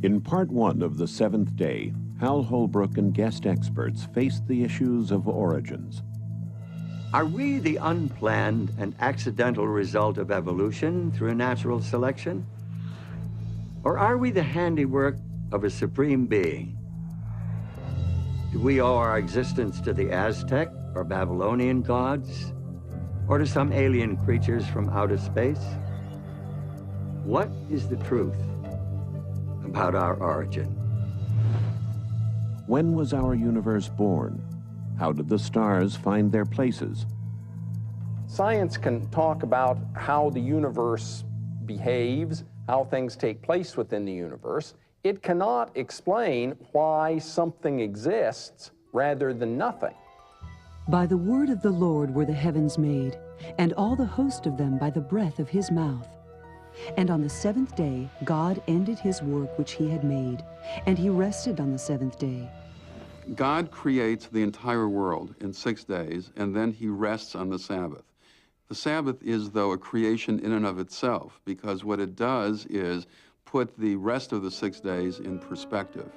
In part one of the seventh day, Hal Holbrook and guest experts faced the issues of origins. Are we the unplanned and accidental result of evolution through natural selection? Or are we the handiwork of a supreme being? Do we owe our existence to the Aztec or Babylonian gods, or to some alien creatures from outer space? What is the truth about our origin? When was our universe born? How did the stars find their places? Science can talk about how the universe behaves, how things take place within the universe. It cannot explain why something exists rather than nothing. By the word of the Lord were the heavens made, and all the host of them by the breath of his mouth. And on the seventh day God ended his work which he had made, and he rested on the seventh day. God creates the entire world in 6 days, and then he rests on the Sabbath. The Sabbath is, though, a creation in and of itself, because what it does is put the rest of the 6 days in perspective.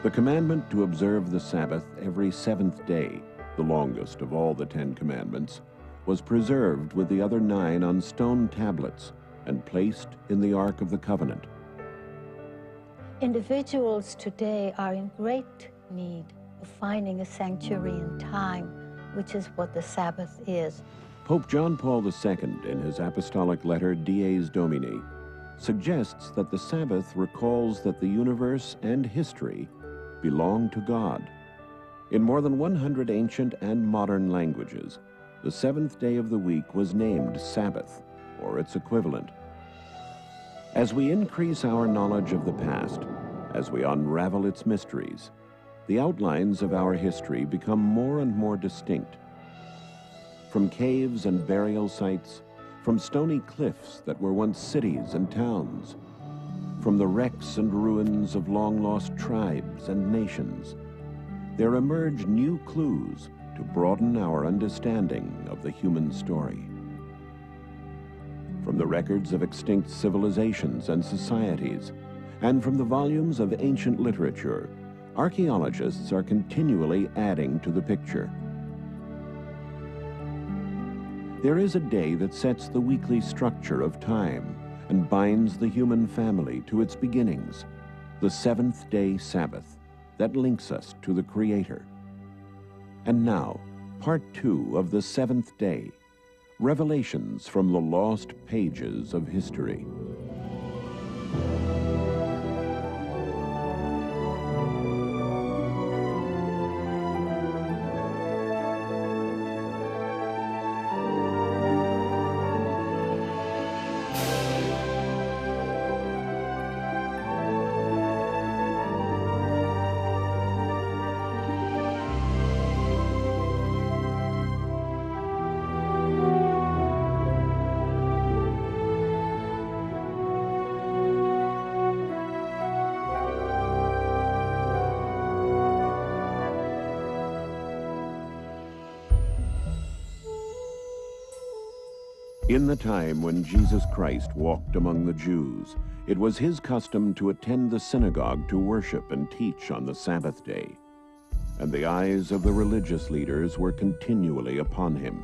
The commandment to observe the Sabbath every seventh day, the longest of all the 10 commandments, was preserved with the other 9 on stone tablets and placed in the Ark of the Covenant. Individuals today are in great need of finding a sanctuary in time, which is what the Sabbath is. Pope John Paul II, in his apostolic letter Dies Domini, suggests that the Sabbath recalls that the universe and history belong to God. In more than 100 ancient and modern languages, the seventh day of the week was named Sabbath, or its equivalent. As we increase our knowledge of the past, as we unravel its mysteries, the outlines of our history become more and more distinct. From caves and burial sites, from stony cliffs that were once cities and towns, from the wrecks and ruins of long-lost tribes and nations, there emerge new clues to broaden our understanding of the human story. From the records of extinct civilizations and societies, and from the volumes of ancient literature, archaeologists are continually adding to the picture. There is a day that sets the weekly structure of time and binds the human family to its beginnings, the seventh-day Sabbath that links us to the Creator. And now, part 2 of the seventh day, Revelations from the Lost Pages of History. In the time when Jesus Christ walked among the Jews, it was his custom to attend the synagogue to worship and teach on the Sabbath day, and the eyes of the religious leaders were continually upon him.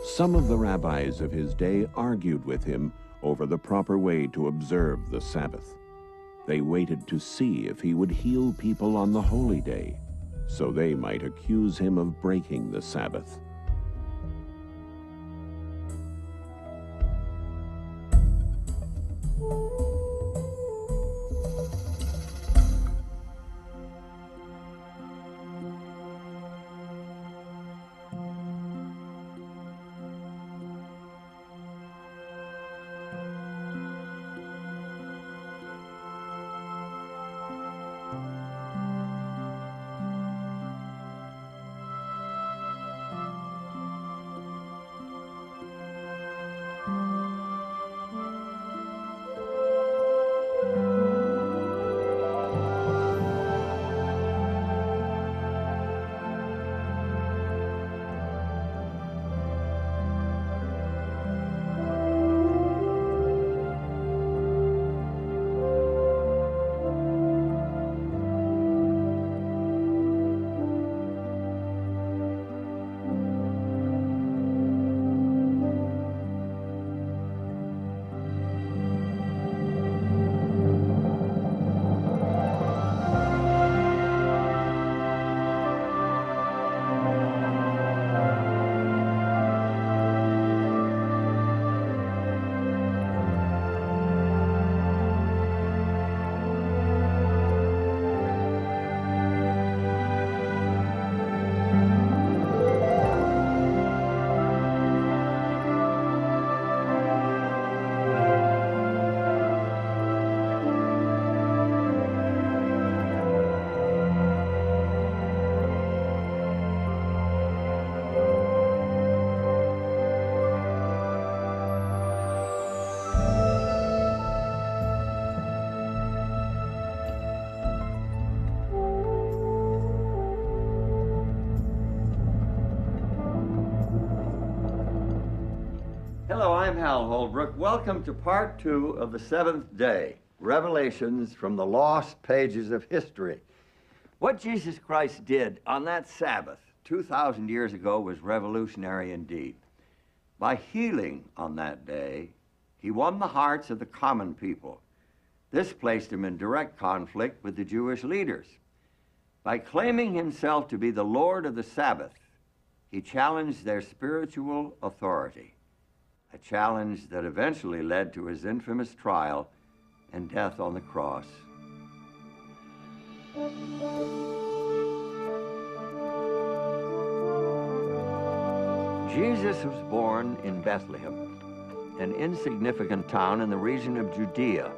Some of the rabbis of his day argued with him over the proper way to observe the Sabbath. They waited to see if he would heal people on the holy day, so they might accuse him of breaking the Sabbath. Hello, I'm Hal Holbrook. Welcome to part 2 of the 7th day, Revelations from the Lost Pages of History. What Jesus Christ did on that Sabbath 2,000 years ago was revolutionary indeed. By healing on that day, he won the hearts of the common people. This placed him in direct conflict with the Jewish leaders. By claiming himself to be the Lord of the Sabbath, he challenged their spiritual authority, a challenge that eventually led to his infamous trial and death on the cross. Jesus was born in Bethlehem, an insignificant town in the region of Judea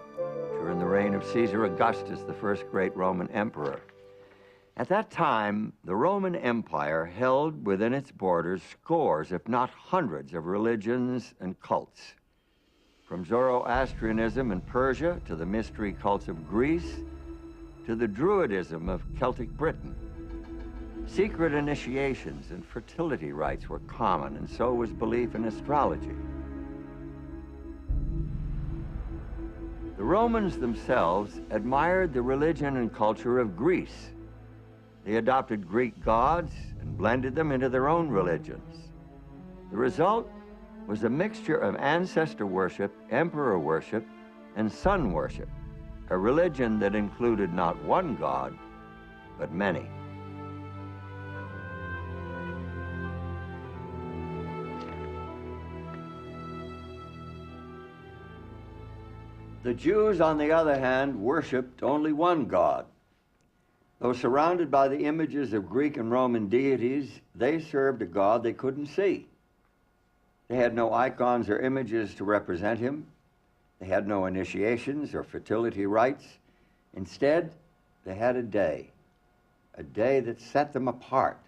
during the reign of Caesar Augustus, the first great Roman emperor. At that time, the Roman Empire held within its borders scores, if not hundreds, of religions and cults. From Zoroastrianism in Persia to the mystery cults of Greece to the Druidism of Celtic Britain. Secret initiations and fertility rites were common, and so was belief in astrology. The Romans themselves admired the religion and culture of Greece. They adopted Greek gods and blended them into their own religions. The result was a mixture of ancestor worship, emperor worship, and sun worship, a religion that included not one god, but many. The Jews, on the other hand, worshipped only one God. Though surrounded by the images of Greek and Roman deities, they served a God they couldn't see. They had no icons or images to represent him. They had no initiations or fertility rites. Instead, they had a day that set them apart,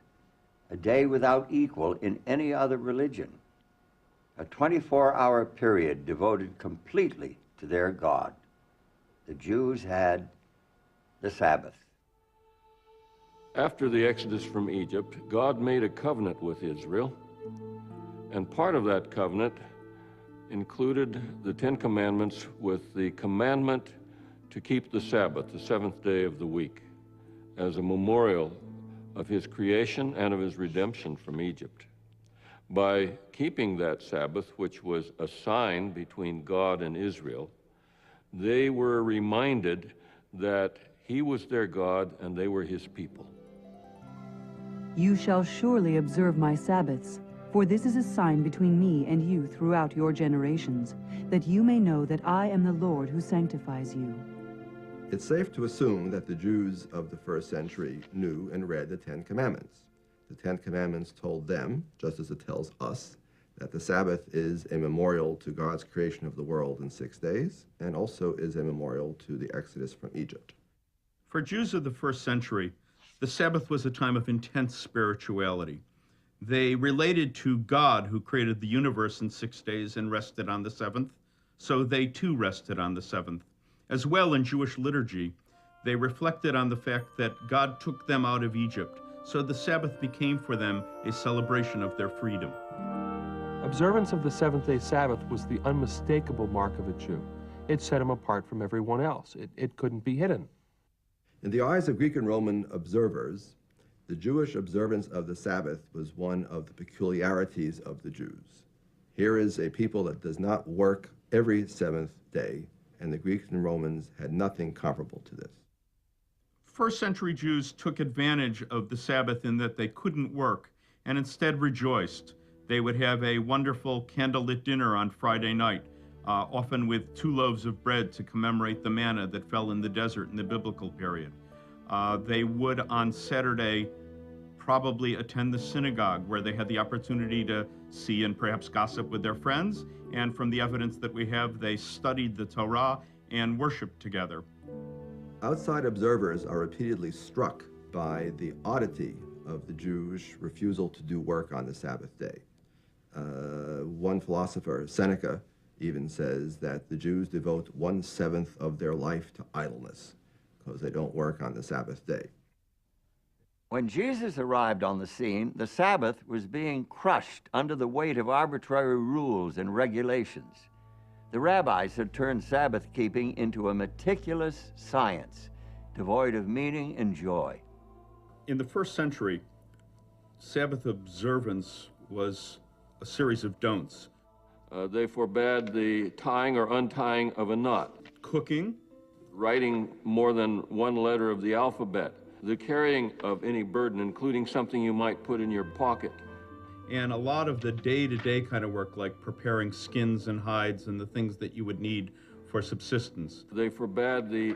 a day without equal in any other religion, a 24-hour period devoted completely to their God. The Jews had the Sabbath. After the Exodus from Egypt, God made a covenant with Israel, and part of that covenant included the 10 Commandments with the commandment to keep the Sabbath, the 7th day of the week, as a memorial of his creation and of his redemption from Egypt. By keeping that Sabbath, which was a sign between God and Israel, they were reminded that he was their God and they were his people. You shall surely observe my Sabbaths, for this is a sign between me and you throughout your generations, that you may know that I am the Lord who sanctifies you. It's safe to assume that the Jews of the first century knew and read the 10 Commandments. The 10 Commandments told them, just as it tells us, that the Sabbath is a memorial to God's creation of the world in 6 days, and also is a memorial to the Exodus from Egypt. For Jews of the first century, the Sabbath was a time of intense spirituality. They related to God, who created the universe in 6 days and rested on the 7th, so they too rested on the 7th. As well, in Jewish liturgy, they reflected on the fact that God took them out of Egypt, so the Sabbath became for them a celebration of their freedom. Observance of the seventh-day Sabbath was the unmistakable mark of a Jew. It set him apart from everyone else. It couldn't be hidden. In the eyes of Greek and Roman observers, the Jewish observance of the Sabbath was one of the peculiarities of the Jews. Here is a people that does not work every seventh day, and the Greeks and Romans had nothing comparable to this. First century Jews took advantage of the Sabbath in that they couldn't work and instead rejoiced. They would have a wonderful candlelit dinner on Friday night, often with 2 loaves of bread to commemorate the manna that fell in the desert in the biblical period. They would, on Saturday, probably attend the synagogue, where they had the opportunity to see and perhaps gossip with their friends. And from the evidence that we have, they studied the Torah and worshiped together. Outside observers are repeatedly struck by the oddity of the Jewish refusal to do work on the Sabbath day. One philosopher, Seneca, even says that the Jews devote 1/7 of their life to idleness because they don't work on the Sabbath day. When Jesus arrived on the scene, the Sabbath was being crushed under the weight of arbitrary rules and regulations. The rabbis had turned Sabbath keeping into a meticulous science, devoid of meaning and joy. In the first century, Sabbath observance was a series of don'ts. They forbade the tying or untying of a knot, Cooking, writing more than one letter of the alphabet, the carrying of any burden, including something you might put in your pocket. and a lot of the day-to-day kind of work, like preparing skins and hides and the things that you would need for subsistence. They forbade the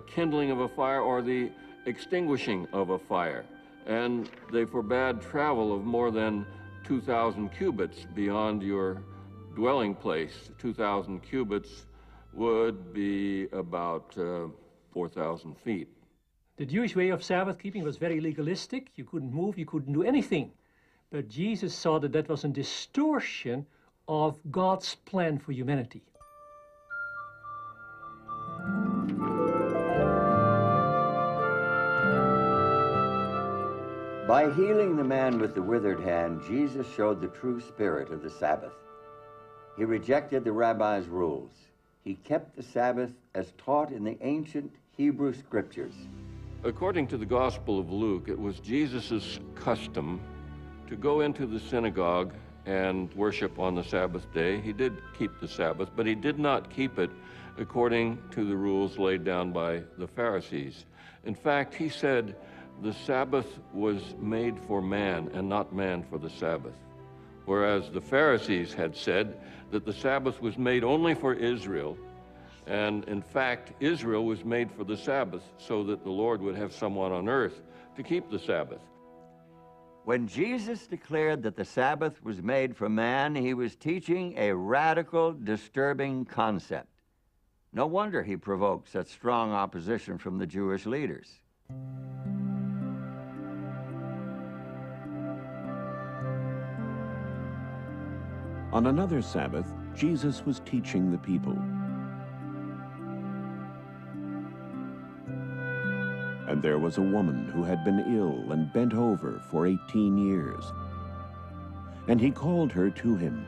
kindling of a fire or the extinguishing of a fire. And they forbade travel of more than 2,000 cubits beyond your dwelling place. 2,000 cubits would be about 4,000 feet. The Jewish way of Sabbath keeping was very legalistic. You couldn't move, you couldn't do anything. But Jesus saw that that was a distortion of God's plan for humanity. By healing the man with the withered hand, Jesus showed the true spirit of the Sabbath. He rejected the rabbis' rules. He kept the Sabbath as taught in the ancient Hebrew scriptures. According to the Gospel of Luke, it was Jesus' custom to go into the synagogue and worship on the Sabbath day. He did keep the Sabbath, but he did not keep it according to the rules laid down by the Pharisees. In fact, he said the Sabbath was made for man and not man for the Sabbath, whereas the Pharisees had said that the Sabbath was made only for Israel, and in fact, Israel was made for the Sabbath so that the Lord would have someone on earth to keep the Sabbath. When Jesus declared that the Sabbath was made for man, he was teaching a radical, disturbing concept. No wonder he provoked such strong opposition from the Jewish leaders. On another Sabbath, Jesus was teaching the people. And there was a woman who had been ill and bent over for 18 years. And he called her to him.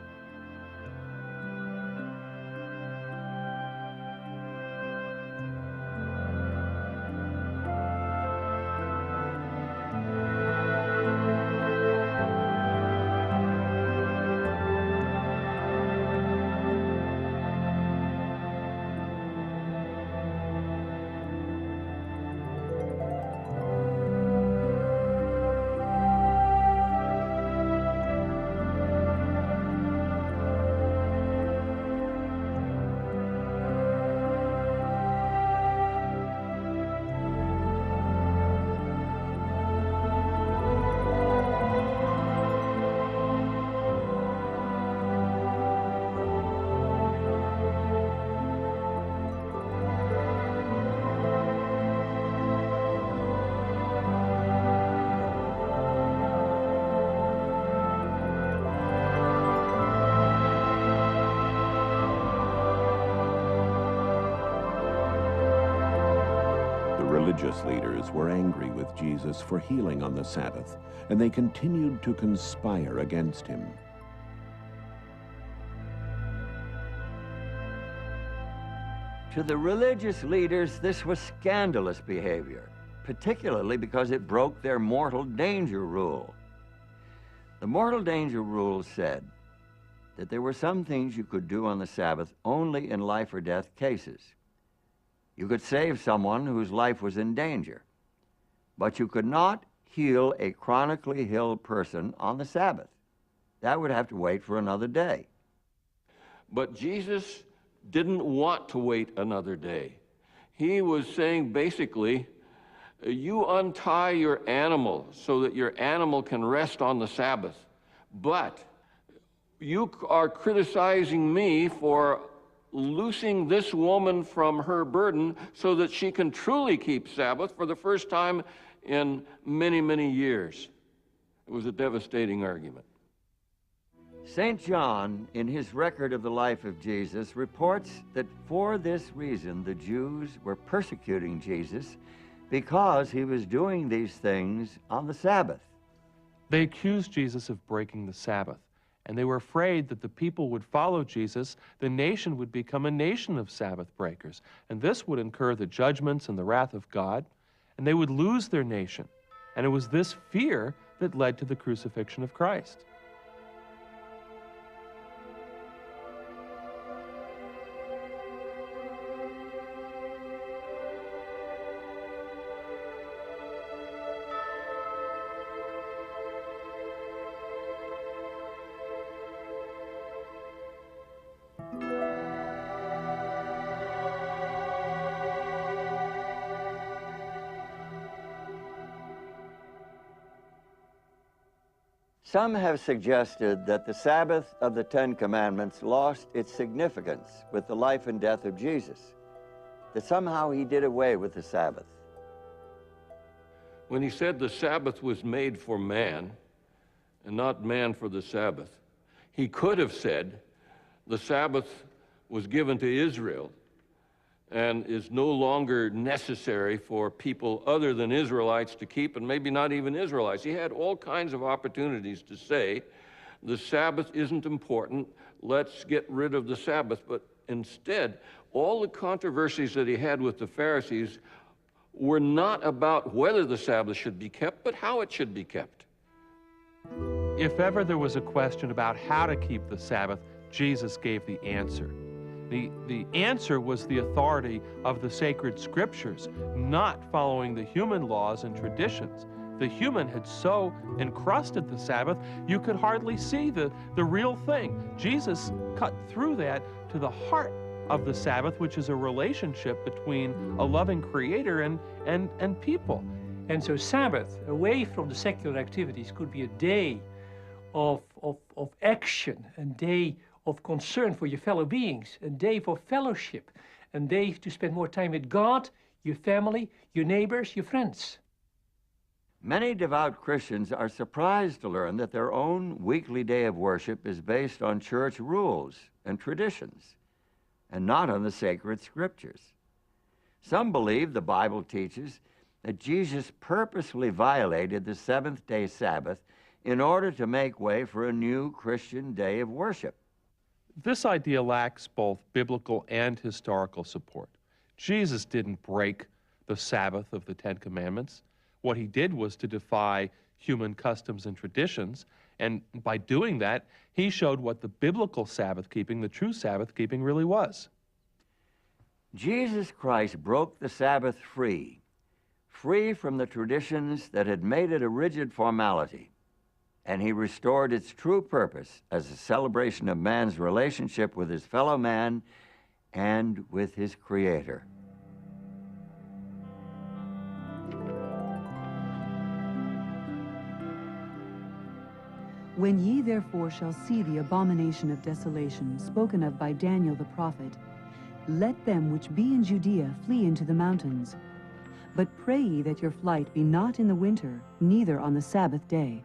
Religious leaders were angry with Jesus for healing on the Sabbath, and they continued to conspire against him. To the religious leaders, this was scandalous behavior, particularly because it broke their mortal danger rule. The mortal danger rule said that there were some things you could do on the Sabbath only in life or death cases. You could save someone whose life was in danger, but you could not heal a chronically ill person on the Sabbath. That would have to wait for another day. But Jesus didn't want to wait another day. He was saying basically, you untie your animal so that your animal can rest on the Sabbath, but you are criticizing me for loosing this woman from her burden so that she can truly keep Sabbath for the first time in many, many years. It was a devastating argument. St. John, in his record of the life of Jesus, reports that for this reason the Jews were persecuting Jesus because he was doing these things on the Sabbath. They accused Jesus of breaking the Sabbath, and they were afraid that the people would follow Jesus, the nation would become a nation of Sabbath breakers, and this would incur the judgments and the wrath of God, and they would lose their nation. And it was this fear that led to the crucifixion of Christ. Some have suggested that the Sabbath of the Ten Commandments lost its significance with the life and death of Jesus, that somehow he did away with the Sabbath. When he said the Sabbath was made for man and not man for the Sabbath, he could have said the Sabbath was given to Israel and is no longer necessary for people other than Israelites to keep, and maybe not even Israelites. He had all kinds of opportunities to say, the Sabbath isn't important, let's get rid of the Sabbath. But instead, all the controversies that he had with the Pharisees were not about whether the Sabbath should be kept, but how it should be kept. If ever there was a question about how to keep the Sabbath, Jesus gave the answer. The answer was the authority of the sacred scriptures, not following the human laws and traditions. The human had so encrusted the Sabbath, you could hardly see the real thing. Jesus cut through that to the heart of the Sabbath, which is a relationship between a loving creator and people. And so Sabbath, away from the secular activities, could be a day of action, a day of concern for your fellow beings, a day for fellowship, a day to spend more time with God, your family, your neighbors, your friends. Many devout Christians are surprised to learn that their own weekly day of worship is based on church rules and traditions, and not on the sacred scriptures. Some believe the Bible teaches that Jesus purposely violated the seventh-day Sabbath in order to make way for a new Christian day of worship. This idea lacks both biblical and historical support. Jesus didn't break the Sabbath of the Ten Commandments. What he did was to defy human customs and traditions, and by doing that, he showed what the biblical Sabbath keeping, the true Sabbath keeping, really was. Jesus Christ broke the Sabbath free from the traditions that had made it a rigid formality, and he restored its true purpose as a celebration of man's relationship with his fellow man and with his Creator. When ye therefore shall see the abomination of desolation spoken of by Daniel the prophet, let them which be in Judea flee into the mountains. But pray ye that your flight be not in the winter, neither on the Sabbath day.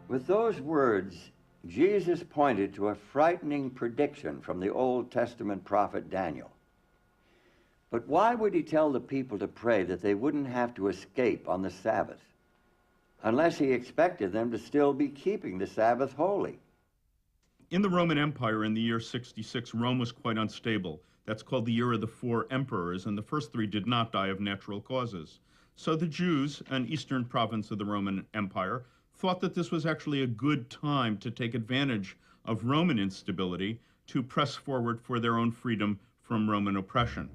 With those words, Jesus pointed to a frightening prediction from the Old Testament prophet Daniel. But why would he tell the people to pray that they wouldn't have to escape on the Sabbath, unless he expected them to still be keeping the Sabbath holy? In the Roman Empire in the year 66, Rome was quite unstable. That's called the year of the 4 emperors, and the first 3 did not die of natural causes. So the Jews, an eastern province of the Roman Empire, thought that this was actually a good time to take advantage of Roman instability to press forward for their own freedom from Roman oppression.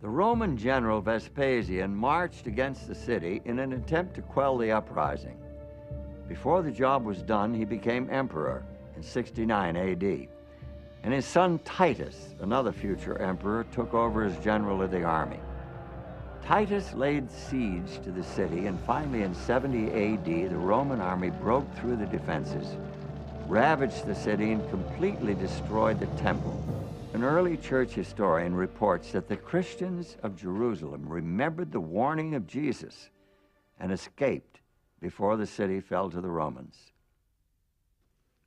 The Roman general Vespasian marched against the city in an attempt to quell the uprising. Before the job was done, he became emperor in 69 AD. And his son Titus, another future emperor, took over as general of the army. Titus laid siege to the city, and finally in 70 AD, the Roman army broke through the defenses, ravaged the city, and completely destroyed the temple. An early church historian reports that the Christians of Jerusalem remembered the warning of Jesus and escaped before the city fell to the Romans.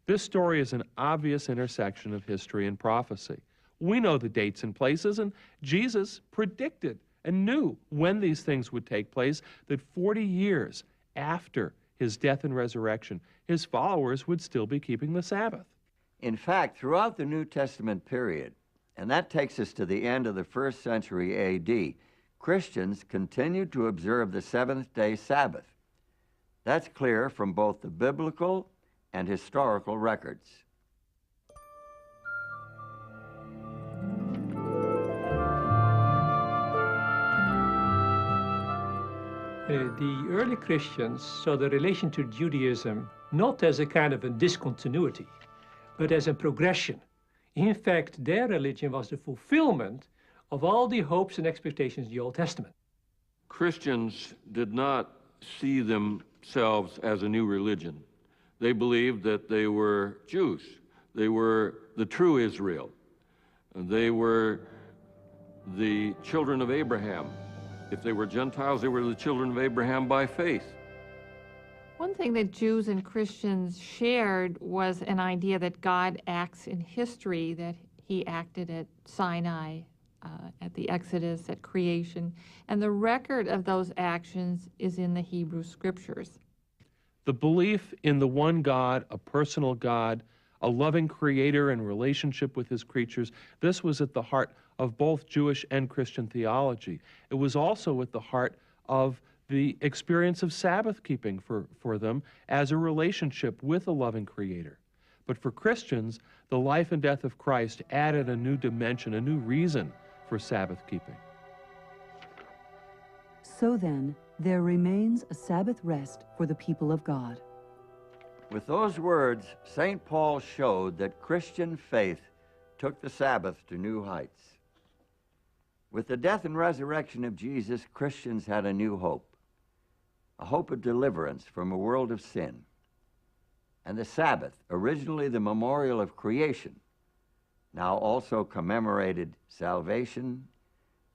This story is an obvious intersection of history and prophecy. We know the dates and places, and Jesus predicted and knew when these things would take place, that 40 years after his death and resurrection, his followers would still be keeping the Sabbath. In fact, throughout the New Testament period, and that takes us to the end of the 1st century AD, Christians continued to observe the seventh-day Sabbath. That's clear from both the biblical and historical records. The early Christians saw the relation to Judaism not as a kind of a discontinuity, but as a progression. In fact, their religion was the fulfillment of all the hopes and expectations in the Old Testament. Christians did not see themselves as a new religion. They believed that they were Jews. They were the true Israel. They were the children of Abraham. If they were Gentiles, they were the children of Abraham by faith. One thing that Jews and Christians shared was an idea that God acts in history, that he acted at Sinai, at the Exodus, at creation, and the record of those actions is in the Hebrew Scriptures. The belief in the one God, a personal God, a loving creator in relationship with his creatures, this was at the heart of both Jewish and Christian theology. It was also at the heart of the experience of Sabbath keeping for them as a relationship with a loving creator. But for Christians, the life and death of Christ added a new dimension, a new reason for Sabbath keeping. So then, there remains a Sabbath rest for the people of God. With those words, St. Paul showed that Christian faith took the Sabbath to new heights. With the death and resurrection of Jesus, Christians had a new hope, a hope of deliverance from a world of sin. And the Sabbath, originally the memorial of creation, now also commemorated salvation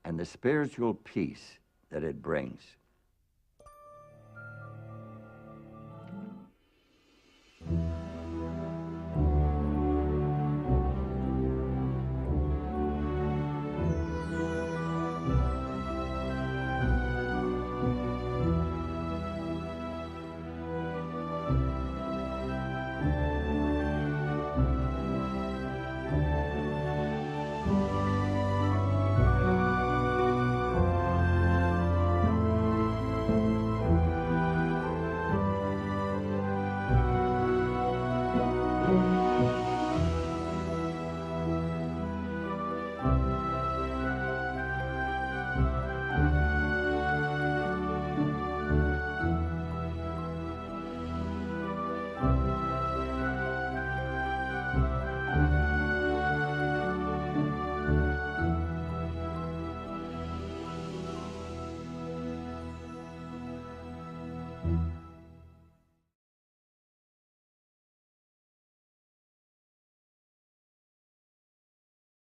and the spiritual peace that it brings.